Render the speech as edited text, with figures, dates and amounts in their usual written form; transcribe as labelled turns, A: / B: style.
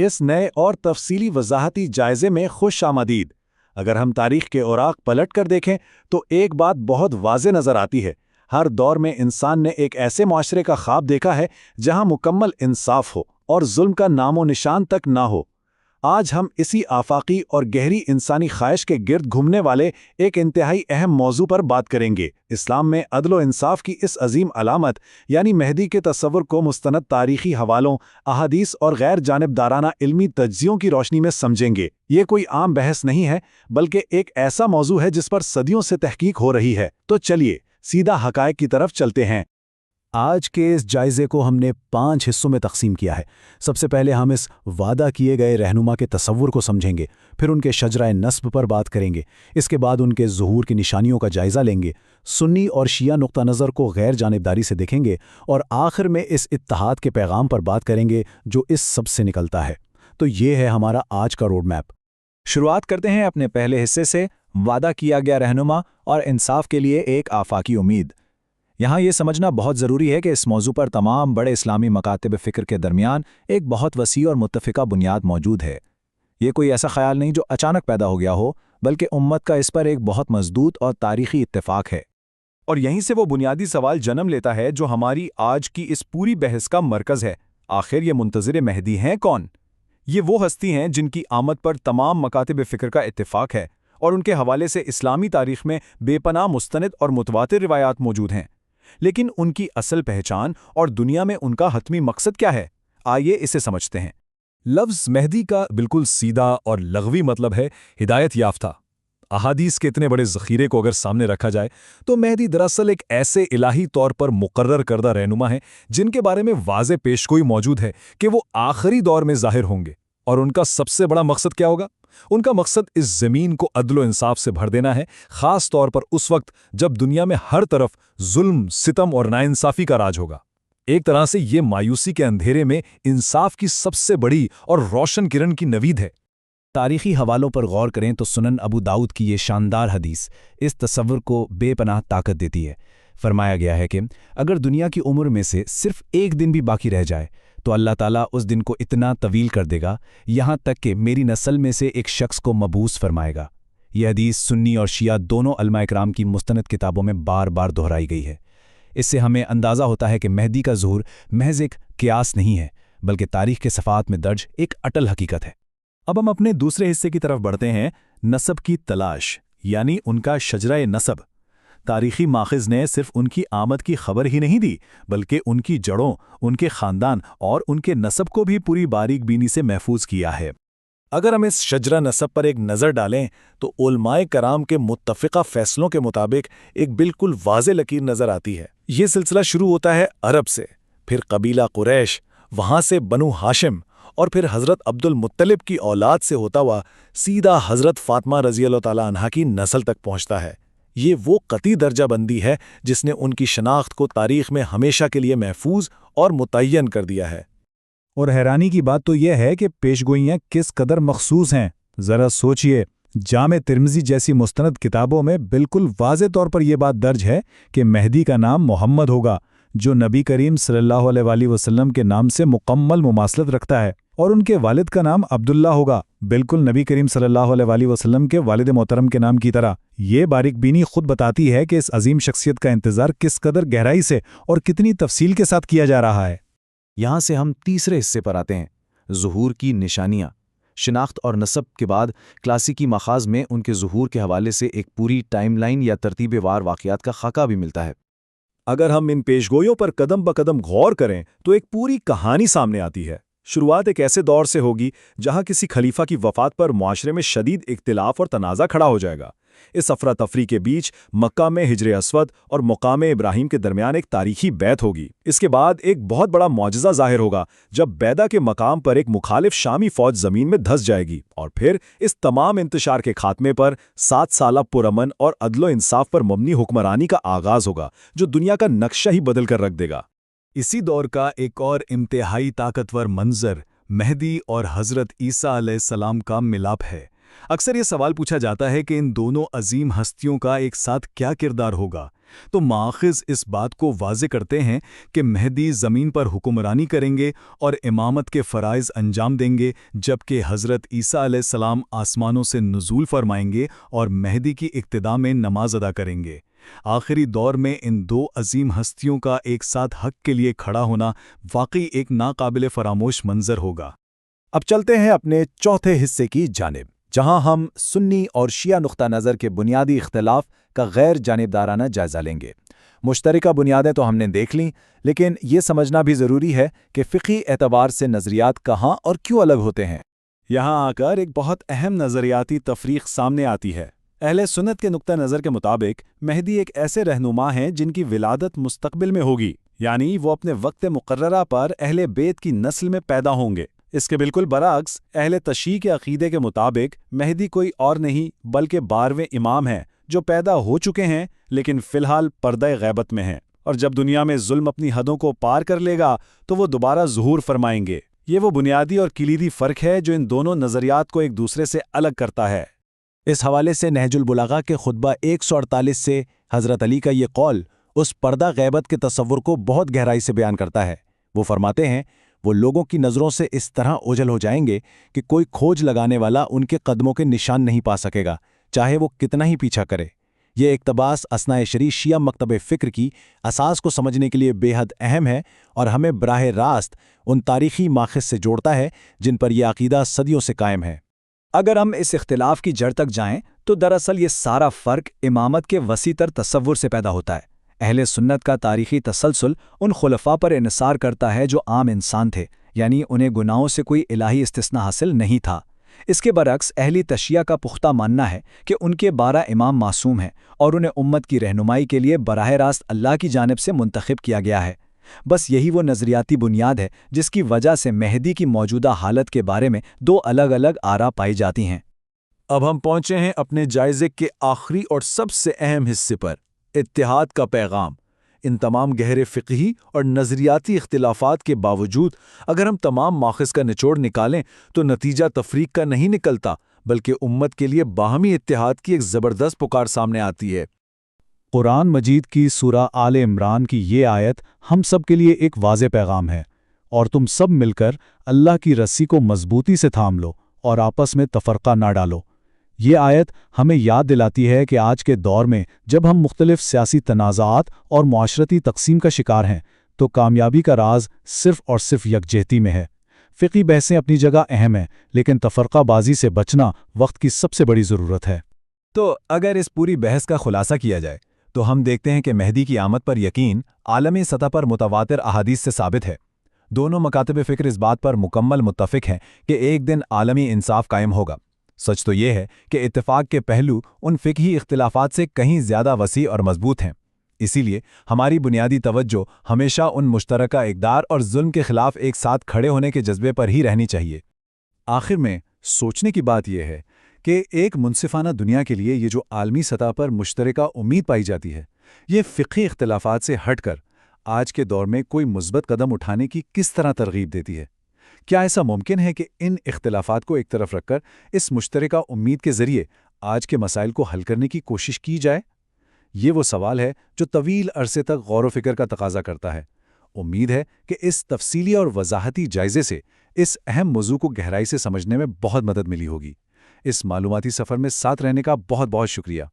A: اس نئے اور تفصیلی وضاحتی جائزے میں خوش آمدید۔ اگر ہم تاریخ کے اوراق پلٹ کر دیکھیں تو ایک بات بہت واضح نظر آتی ہے۔ ہر دور میں انسان نے ایک ایسے معاشرے کا خواب دیکھا ہے جہاں مکمل انصاف ہو اور ظلم کا نام و نشان تک نہ ہو۔ آج ہم اسی آفاقی اور گہری انسانی خواہش کے گرد گھومنے والے ایک انتہائی اہم موضوع پر بات کریں گے۔ اسلام میں عدل و انصاف کی اس عظیم علامت یعنی مہدی کے تصور کو مستند تاریخی حوالوں، احادیث اور غیر جانبدارانہ علمی تجزیوں کی روشنی میں سمجھیں گے۔ یہ کوئی عام بحث نہیں ہے، بلکہ ایک ایسا موضوع ہے جس پر صدیوں سے تحقیق ہو رہی ہے۔ تو چلیے سیدھا حقائق کی طرف چلتے ہیں۔ آج کے اس جائزے کو ہم نے 5 حصوں میں تقسیم کیا ہے۔ سب سے پہلے ہم اس وعدہ کیے گئے رہنما کے تصور کو سمجھیں گے، پھر ان کے شجرہ نسب پر بات کریں گے، اس کے بعد ان کے ظہور کی نشانیوں کا جائزہ لیں گے، سنی اور شیعہ نقطہ نظر کو غیر جانبداری سے دیکھیں گے، اور آخر میں اس اتحاد کے پیغام پر بات کریں گے جو اس سب سے نکلتا ہے۔ تو یہ ہے ہمارا آج کا روڈ میپ۔
B: شروعات کرتے ہیں اپنے پہلے حصے سے، وعدہ کیا گیا رہنما اور انصاف کے لیے ایک آفاقی امید۔ یہاں یہ سمجھنا بہت ضروری ہے کہ اس موضوع پر تمام بڑے اسلامی مکاتب فکر کے درمیان ایک بہت وسیع اور متفقہ بنیاد موجود ہے۔ یہ کوئی ایسا خیال نہیں جو اچانک پیدا ہو گیا ہو، بلکہ امت کا اس پر ایک بہت مضبوط اور تاریخی اتفاق ہے۔
C: اور یہیں سے وہ بنیادی سوال جنم لیتا ہے جو ہماری آج کی اس پوری بحث کا مرکز ہے۔ آخر یہ منتظر مہدی ہیں کون؟ یہ وہ ہستی ہیں جن کی آمد پر تمام مکاتب فکر کا اتفاق ہے، اور ان کے حوالے سے اسلامی تاریخ میں بے پناہ مستند اور متواتر روایات موجود ہیں۔ لیکن ان کی اصل پہچان اور دنیا میں ان کا حتمی مقصد کیا ہے؟ آئیے اسے سمجھتے ہیں۔ لفظ مہدی کا بالکل سیدھا اور لغوی مطلب ہے ہدایت یافتہ۔ احادیث کے اتنے بڑے ذخیرے کو اگر سامنے رکھا جائے تو مہدی دراصل ایک ایسے الہی طور پر مقرر کردہ رہنما ہیں جن کے بارے میں واضح پیشگوئی موجود ہے کہ وہ آخری دور میں ظاہر ہوں گے۔ اور ان کا سب سے بڑا مقصد کیا ہوگا؟ ان کا مقصد اس زمین کو عدل و انصاف سے بھر دینا ہے، خاص طور پر اس وقت جب دنیا میں ہر طرف ظلم، ستم اور ناانصافی کا راج ہوگا۔ ایک طرح سے یہ مایوسی کے اندھیرے میں انصاف کی سب سے بڑی اور روشن کرن کی نوید ہے۔
B: تاریخی حوالوں پر غور کریں تو سنن ابو داؤد کی یہ شاندار حدیث اس تصور کو بے پناہ طاقت دیتی ہے۔ فرمایا گیا ہے کہ اگر دنیا کی عمر میں سے صرف ایک دن بھی باقی رہ جائے تو اللہ تعالیٰ اس دن کو اتنا طویل کر دے گا یہاں تک کہ میری نسل میں سے ایک شخص کو مبعوث فرمائے گا۔ یہ حدیث سنی اور شیعہ دونوں علماء اکرام کی مستند کتابوں میں بار بار دہرائی گئی ہے۔ اس سے ہمیں اندازہ ہوتا ہے کہ مہدی کا ظہور محض ایک قیاس نہیں ہے، بلکہ تاریخ کے صفحات میں درج ایک اٹل حقیقت ہے۔
C: اب ہم اپنے دوسرے حصے کی طرف بڑھتے ہیں، نسب کی تلاش، یعنی ان کا شجرہ نسب۔ تاریخی ماخذ نے صرف ان کی آمد کی خبر ہی نہیں دی، بلکہ ان کی جڑوں، ان کے خاندان اور ان کے نسب کو بھی پوری باریک بینی سے محفوظ کیا ہے۔ اگر ہم اس شجرہ نسب پر ایک نظر ڈالیں تو علماء کرام کے متفقہ فیصلوں کے مطابق ایک بالکل واضح لکیر نظر آتی ہے۔ یہ سلسلہ شروع ہوتا ہے عرب سے، پھر قبیلہ قریش، وہاں سے بنو ہاشم، اور پھر حضرت عبد المطلب کی اولاد سے ہوتا ہوا سیدھا حضرت فاطمہ رضی اللہ تعالیٰ عنہا کی نسل تک پہنچتا ہے۔ یہ وہ قطعی درجہ بندی ہے جس نے ان کی شناخت کو تاریخ میں ہمیشہ کے لیے محفوظ اور متعین کر دیا ہے۔
A: اور حیرانی کی بات تو یہ ہے کہ پیشگوئیاں کس قدر مخصوص ہیں۔ ذرا سوچئے، جامع ترمذی جیسی مستند کتابوں میں بالکل واضح طور پر یہ بات درج ہے کہ مہدی کا نام محمد ہوگا، جو نبی کریم صلی اللہ علیہ وآلہ وسلم کے نام سے مکمل مماثلت رکھتا ہے، اور ان کے والد کا نام عبداللہ ہوگا، بالکل نبی کریم صلی اللہ علیہ وآلہ وسلم کے والد محترم کے نام کی طرح۔ یہ باریک بینی خود بتاتی ہے کہ اس عظیم شخصیت کا انتظار کس قدر گہرائی سے اور کتنی تفصیل کے ساتھ کیا جا رہا ہے۔
B: یہاں سے ہم تیسرے حصے پر آتے ہیں، ظہور کی نشانیاں۔ شناخت اور نسب کے بعد کلاسیکی ماخذ میں ان کے ظہور کے حوالے سے ایک پوری ٹائم لائن یا ترتیب وار واقعات کا خاکہ بھی ملتا ہے۔
C: اگر ہم ان پیشگوئیوں پر قدم بقدم غور کریں تو ایک پوری کہانی سامنے آتی ہے۔ شروعات ایک ایسے دور سے ہوگی جہاں کسی خلیفہ کی وفات پر معاشرے میں شدید اختلاف اور تنازع کھڑا ہو جائے گا۔ اس افراتفری کے بیچ مکہ میں ہجر اسود اور مقام ابراہیم کے درمیان ایک تاریخی بیعت ہوگی۔ اس کے بعد ایک بہت بڑا معجزہ ظاہر ہوگا جب بیدا کے مقام پر ایک مخالف شامی فوج زمین میں دھس جائے گی، اور پھر اس تمام انتشار کے خاتمے پر 7 سالہ پرامن اور عدل و انصاف پر مبنی حکمرانی کا آغاز ہوگا جو دنیا کا نقشہ ہی بدل کر رکھ دے گا۔
A: اسی دور کا ایک اور انتہائی طاقتور منظر مہدی اور حضرت عیسیٰ علیہ السلام کا ملاپ ہے۔ اکثر یہ سوال پوچھا جاتا ہے کہ ان دونوں عظیم ہستیوں کا ایک ساتھ کیا کردار ہوگا۔
C: تو ماخذ اس بات کو واضح کرتے ہیں کہ مہدی زمین پر حکمرانی کریں گے اور امامت کے فرائض انجام دیں گے، جبکہ حضرت عیسیٰ علیہ السلام آسمانوں سے نزول فرمائیں گے اور مہدی کی اقتداء میں نماز ادا کریں گے۔ آخری دور میں ان دو عظیم ہستیوں کا ایک ساتھ حق کے لیے کھڑا ہونا واقعی ایک ناقابل فراموش منظر ہوگا۔
B: اب چلتے ہیں اپنے چوتھے حصے کی جانب، جہاں ہم سنی اور شیعہ نقطہ نظر کے بنیادی اختلاف کا غیر جانبدارانہ جائزہ لیں گے۔ مشترکہ بنیادیں تو ہم نے دیکھ لیں، لیکن یہ سمجھنا بھی ضروری ہے کہ فقہی اعتبار سے نظریات کہاں اور کیوں الگ ہوتے ہیں۔
C: یہاں آ کر ایک بہت اہم نظریاتی تفریق سامنے آتی ہے۔ اہل سنت کے نقطہ نظر کے مطابق مہدی ایک ایسے رہنما ہیں جن کی ولادت مستقبل میں ہوگی، یعنی وہ اپنے وقت مقررہ پر اہل بیت کی نسل میں پیدا ہوں گے۔ اس کے بالکل برعکس اہل تشیع کے عقیدے کے مطابق مہدی کوئی اور نہیں بلکہ 12ویں امام ہیں جو پیدا ہو چکے ہیں لیکن فی الحال پردہ غیبت میں ہیں، اور جب دنیا میں ظلم اپنی حدوں کو پار کر لے گا تو وہ دوبارہ ظہور فرمائیں گے۔ یہ وہ بنیادی اور کلیدی فرق ہے جو ان دونوں نظریات کو ایک دوسرے سے الگ کرتا ہے۔
B: اس حوالے سے نہج البلاغہ کے خطبہ 148 سے حضرت علی کا یہ قول اس پردہ غیبت کے تصور کو بہت گہرائی سے بیان کرتا ہے۔ وہ فرماتے ہیں، وہ لوگوں کی نظروں سے اس طرح اوجھل ہو جائیں گے کہ کوئی کھوج لگانے والا ان کے قدموں کے نشان نہیں پا سکے گا، چاہے وہ کتنا ہی پیچھا کرے۔ یہ اقتباس اثناء شرعی شیعہ مکتب فکر کی اساس کو سمجھنے کے لیے بے حد اہم ہے اور ہمیں براہ راست ان تاریخی ماخذ سے جوڑتا ہے جن پر یہ عقیدہ صدیوں سے قائم ہے۔
D: اگر ہم اس اختلاف کی جڑ تک جائیں تو دراصل یہ سارا فرق امامت کے وسیع تر تصور سے پیدا ہوتا ہے۔ اہل سنت کا تاریخی تسلسل ان خلفاء پر انحصار کرتا ہے جو عام انسان تھے، یعنی انہیں گناہوں سے کوئی الہی استثناء حاصل نہیں تھا۔ اس کے برعکس اہل تشیع کا پختہ ماننا ہے کہ ان کے 12 امام معصوم ہیں اور انہیں امت کی رہنمائی کے لیے براہ راست اللہ کی جانب سے منتخب کیا گیا ہے۔ بس یہی وہ نظریاتی بنیاد ہے جس کی وجہ سے مہدی کی موجودہ حالت کے بارے میں دو الگ الگ آراء پائی جاتی ہیں۔
C: اب ہم پہنچے ہیں اپنے جائزے کے آخری اور سب سے اہم حصے پر، اتحاد کا پیغام۔ ان تمام گہرے فقہی اور نظریاتی اختلافات کے باوجود اگر ہم تمام ماخذ کا نچوڑ نکالیں تو نتیجہ تفریق کا نہیں نکلتا، بلکہ امت کے لیے باہمی اتحاد کی ایک زبردست پکار سامنے آتی ہے۔
A: قرآن مجید کی سورہ آل عمران کی یہ آیت ہم سب کے لیے ایک واضح پیغام ہے، اور تم سب مل کر اللہ کی رسی کو مضبوطی سے تھام لو اور آپس میں تفرقہ نہ ڈالو۔ یہ آیت ہمیں یاد دلاتی ہے کہ آج کے دور میں جب ہم مختلف سیاسی تنازعات اور معاشرتی تقسیم کا شکار ہیں تو کامیابی کا راز صرف اور صرف یکجہتی میں ہے۔ فقہی بحثیں اپنی جگہ اہم ہیں، لیکن تفرقہ بازی سے بچنا وقت کی سب سے بڑی ضرورت ہے۔
B: تو اگر اس پوری بحث کا خلاصہ کیا جائے تو ہم دیکھتے ہیں کہ مہدی کی آمد پر یقین عالمی سطح پر متواتر احادیث سے ثابت ہے۔ دونوں مکاتب فکر اس بات پر مکمل متفق ہیں کہ ایک دن عالمی انصاف قائم ہوگا۔ سچ تو یہ ہے کہ اتفاق کے پہلو ان فقہی اختلافات سے کہیں زیادہ وسیع اور مضبوط ہیں۔ اسی لیے ہماری بنیادی توجہ ہمیشہ ان مشترکہ اقدار اور ظلم کے خلاف ایک ساتھ کھڑے ہونے کے جذبے پر ہی رہنی چاہیے۔
C: آخر میں سوچنے کی بات یہ ہے کہ ایک منصفانہ دنیا کے لیے یہ جو عالمی سطح پر مشترکہ امید پائی جاتی ہے، یہ فقہی اختلافات سے ہٹ کر آج کے دور میں کوئی مثبت قدم اٹھانے کی کس طرح ترغیب دیتی ہے؟ کیا ایسا ممکن ہے کہ ان اختلافات کو ایک طرف رکھ کر اس مشترکہ امید کے ذریعے آج کے مسائل کو حل کرنے کی کوشش کی جائے؟ یہ وہ سوال ہے جو طویل عرصے تک غور و فکر کا تقاضا کرتا ہے۔ امید ہے کہ اس تفصیلی اور وضاحتی جائزے سے اس اہم موضوع کو گہرائی سے سمجھنے میں بہت مدد ملی ہوگی۔ اس معلوماتی سفر میں ساتھ رہنے کا بہت بہت شکریہ۔